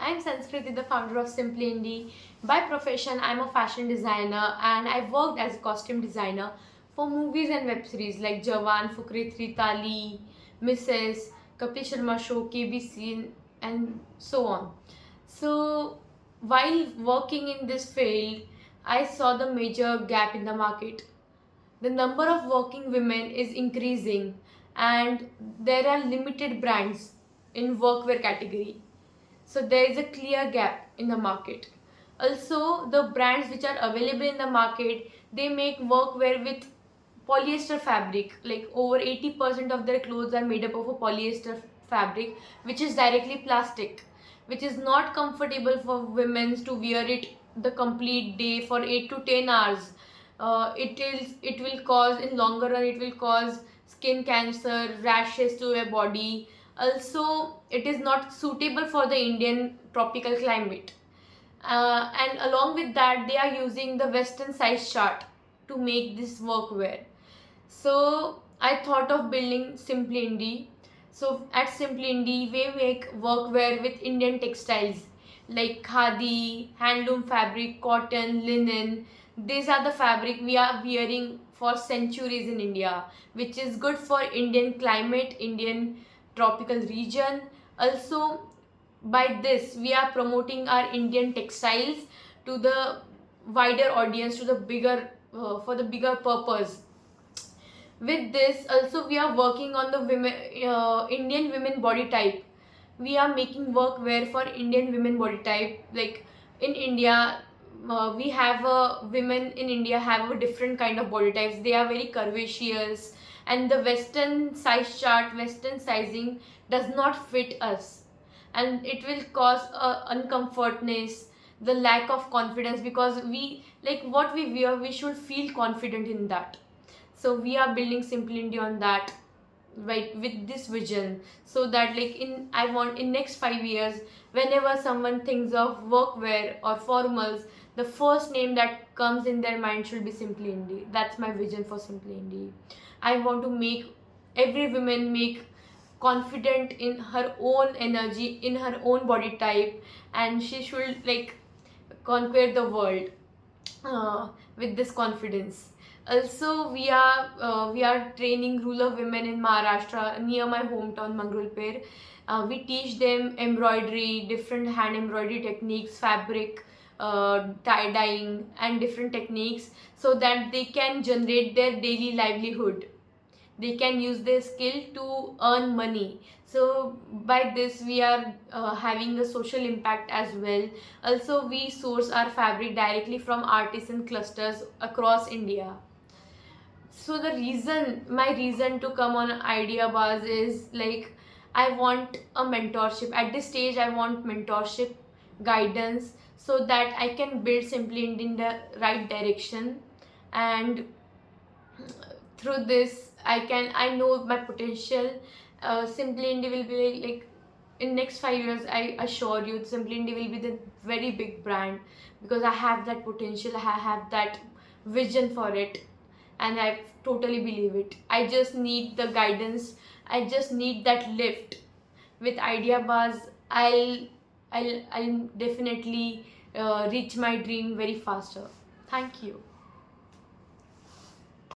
I'm Sanskriti, the founder of Simply Indie. By profession, I'm a fashion designer and I've worked as a costume designer for movies and web series like Jawan, Fukre 3 Tali, Mrs., Kapil Sharma Show, KBC, and so on. So, while working in this field, I saw the major gap in the market. The number of working women is increasing and there are limited brands in workwear category, so there is a clear gap in the market. Also, the brands which are available in the market, they make workwear with polyester fabric. Like over 80% of their clothes are made up of a polyester fabric, which is directly plastic, which is not comfortable for women to wear it the complete day for 8 to 10 hours. It will cause, in longer run, it will cause skin cancer, rashes to your body. Also, it is not suitable for the Indian tropical climate. And along with that, they are using the Western size chart to make this workwear. So I thought of building Simply Indie. So at Simply Indie, we make workwear with Indian textiles like khadi, handloom fabric, cotton, linen. These are the fabric we are wearing for centuries in India, which is good for Indian climate, Indian tropical region. Also, by this, we are promoting our Indian textiles to the wider audience, to the bigger for the bigger purpose. With this, also we are working on the women, Indian women body type. We are making workwear for Indian women body type. Like in India, we have women in India have a different kind of body types. They are very curvaceous, and the Western size chart, Western sizing does not fit us, and it will cause uncomfortness, the lack of confidence, because we, like what we wear, we should feel confident in that. So we are building Simply India on that, right, with this vision, so that like in, I want in next 5 years, whenever someone thinks of workwear or formals, the first name that comes in their mind should be Simply Indie. That's my vision for Simply Indie. I want to make every woman make confident in her own energy, in her own body type, and she should like conquer the world with this confidence. Also, we are training rural women in Maharashtra near my hometown Mangalore. We teach them embroidery, different hand embroidery techniques, fabric, tie dyeing, and different techniques, so that they can generate their daily livelihood. They can use their skill to earn money. So by this, we are having a social impact as well. Also, we source our fabric directly from artisan clusters across India. So the reason, my reason to come on Idea Buzz is like, I want a mentorship at this stage. I want mentorship, guidance, so that I can build Simply in the right direction. And through this, I know my potential. Simply Indie will be like, in next 5 years, I assure you, Simply Indie will be the very big brand, because I have that potential, I have that vision for it, and I totally believe it. I just need the guidance, I just need that lift. With Idea Buzz, I'll definitely reach my dream very faster. Thank you.